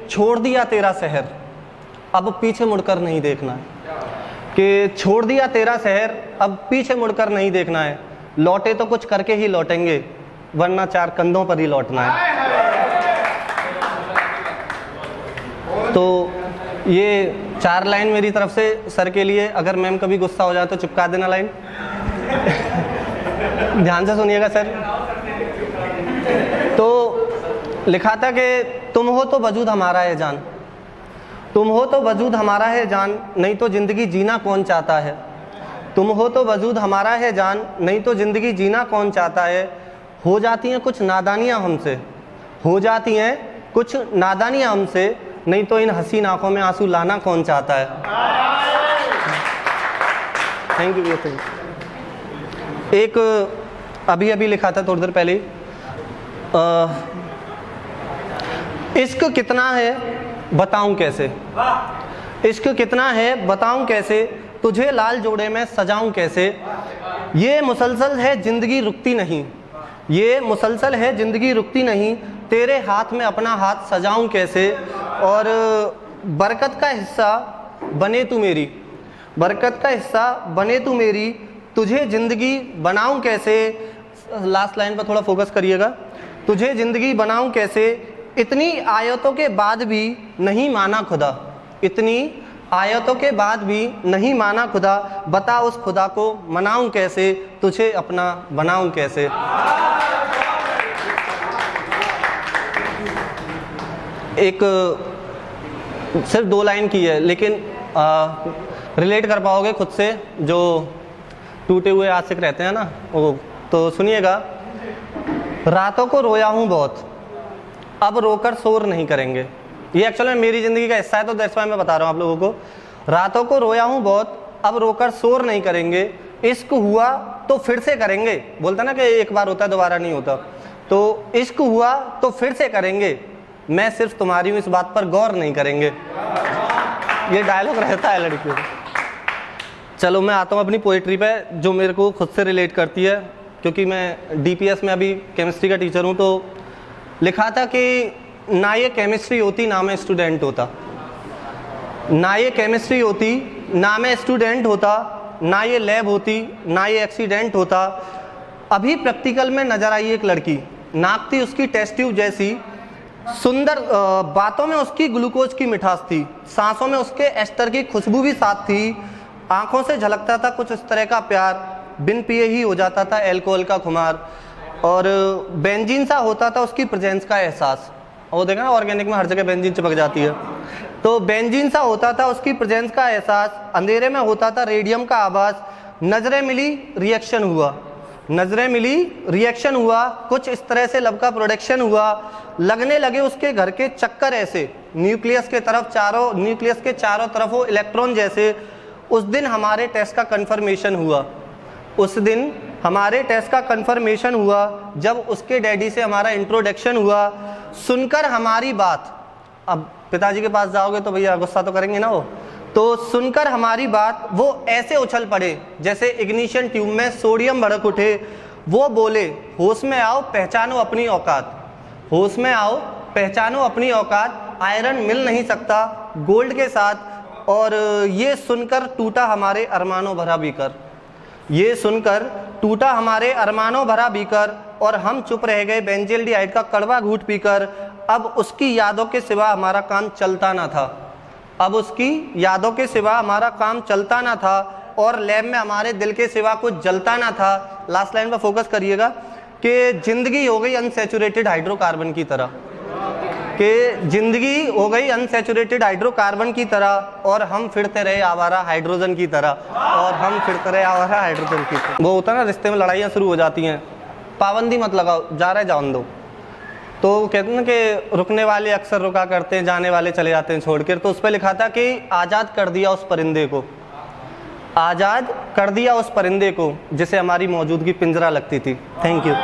छोड़ दिया तेरा शहर, अब पीछे मुड़कर नहीं देखना है। कि छोड़ दिया तेरा शहर, अब पीछे मुड़कर नहीं देखना है। लौटे तो कुछ करके ही लौटेंगे, वरना चार कंधों पर ही लौटना है। तो ये 4 लाइन मेरी तरफ से सर के लिए। अगर मैम कभी गुस्सा हो जाए तो चिपका देना लाइन। ध्यान से सुनिएगा सर। तो लिखा था कि तुम हो तो वजूद हमारा है जान, तुम हो तो वजूद हमारा है जान, नहीं तो जिंदगी जीना कौन चाहता है। तुम हो तो वजूद हमारा है जान, नहीं तो जिंदगी जीना कौन चाहता है। हो जाती हैं कुछ नादानियां हमसे, हो जाती हैं कुछ नादानियां हमसे, नहीं तो इन हसीन आंखों में आंसू लाना कौन चाहता है। Thank you. एक अभी अभी लिखा था थोड़ी देर पहले, इश्क कितना है बताऊं कैसे, इश्क कितना है बताऊं कैसे, तुझे लाल जोड़े में सजाऊं कैसे। ये मुसलसल है जिंदगी रुकती नहीं, ये मुसलसल है जिंदगी रुकती नहीं, तेरे हाथ में अपना हाथ सजाऊं कैसे। और बरकत का हिस्सा बने तू मेरी, बरकत का हिस्सा बने तू मेरी, तुझे जिंदगी बनाऊं कैसे। लास्ट लाइन पर थोड़ा फोकस करिएगा। तुझे जिंदगी बनाऊं कैसे, इतनी आयतों के बाद भी नहीं माना खुदा, इतनी आयतों के बाद भी नहीं माना खुदा, बता उस खुदा को मनाऊं कैसे, तुझे अपना बनाऊं कैसे। एक सिर्फ 2 लाइन की है, लेकिन रिलेट कर पाओगे खुद से, जो टूटे हुए आशिक रहते हैं ना वो। तो सुनिएगा। रातों को रोया हूँ बहुत, अब रोकर शोर नहीं करेंगे। ये एक्चुअली मेरी ज़िंदगी का हिस्सा है, तो दैट्स व्हाई मैं बता रहा हूँ आप लोगों को। रातों को रोया हूँ बहुत, अब रोकर शोर नहीं करेंगे। इश्क हुआ तो फिर से करेंगे, बोलता ना कि एक बार होता है दोबारा नहीं होता। तो इश्क हुआ तो फिर से करेंगे, मैं सिर्फ तुम्हारी हूँ इस बात पर गौर नहीं करेंगे। ये डायलॉग रहता है लड़कियों को। चलो मैं आता हूँ अपनी पोइट्री पे, जो मेरे को खुद से रिलेट करती है, क्योंकि मैं डीपीएस में अभी केमिस्ट्री का टीचर हूँ। तो लिखा था कि ना ये केमिस्ट्री होती ना मैं स्टूडेंट होता, ना ये केमिस्ट्री होती ना मैं स्टूडेंट होता, ना ये लैब होती ना ये एक्सीडेंट होता। अभी प्रैक्टिकल में नजर आई एक लड़की, नाक थी उसकी टेस्ट ट्यूब जैसी, सुंदर बातों में उसकी ग्लूकोज की मिठास थी, सांसों में उसके एस्टर की खुशबू भी साथ थी, आंखों से झलकता था कुछ इस तरह का प्यार, बिन पिए ही हो जाता था एल्कोहल का खुमार, और बेंजीन सा होता था उसकी प्रेजेंस का एहसास। वो देखा ना ऑर्गेनिक में हर जगह बेंजीन चिपक जाती है। तो बेंजीन सा होता था उसकी प्रेजेंस का एहसास, अंधेरे में होता था रेडियम का आवाज़, नजरें मिली रिएक्शन हुआ, नजरें मिली रिएक्शन हुआ, कुछ इस तरह से लब का प्रोडक्शन हुआ, लगने लगे उसके घर के चक्कर ऐसे, न्यूक्लियस के चारों तरफ वो इलेक्ट्रॉन जैसे। उस दिन हमारे टेस्ट का कंफर्मेशन हुआ, उस दिन हमारे टेस्ट का कंफर्मेशन हुआ, जब उसके डैडी से हमारा इंट्रोडक्शन हुआ। सुनकर हमारी बात, अब पिताजी के पास जाओगे तो भैया गुस्सा तो करेंगे ना वो, तो सुनकर हमारी बात वो ऐसे उछल पड़े जैसे इग्निशन ट्यूब में सोडियम भड़क उठे। वो बोले होश में आओ पहचानो अपनी औकात, होश में आओ पहचानो अपनी औकात, आयरन मिल नहीं सकता गोल्ड के साथ। और ये सुनकर टूटा हमारे अरमानों भरा बीकर, ये सुनकर टूटा हमारे अरमानों भरा बीकर, और हम चुप रह गए बेंजील्डिहाइड का कड़वा घूंट पीकर। अब उसकी यादों के सिवा हमारा काम चलता ना था, अब उसकी यादों के सिवा हमारा काम चलता ना था, और लैब में हमारे दिल के सिवा कुछ जलता ना था। लास्ट लाइन पर फोकस करिएगा कि जिंदगी हो गई अनसैचुरेटेड हाइड्रोकार्बन की तरह, कि जिंदगी हो गई अनसैचुरेटेड हाइड्रोकार्बन की तरह, और हम फिरते रहे आवारा हाइड्रोजन की तरह, और हम फिरते रहे आवारा हाइड्रोजन की तरह। वो होता है ना रिश्ते में लड़ाइयाँ शुरू हो जाती हैं, पाबंदी मत लगाओ, जा रहे जान दो। तो कहते हैं कि रुकने वाले अक्सर रुका करते हैं, जाने वाले चले जाते हैं छोड़ कर। तो उस पर लिखा था कि आज़ाद कर दिया उस परिंदे को, आज़ाद कर दिया उस परिंदे को जिसे हमारी मौजूदगी पिंजरा लगती थी। Thank you.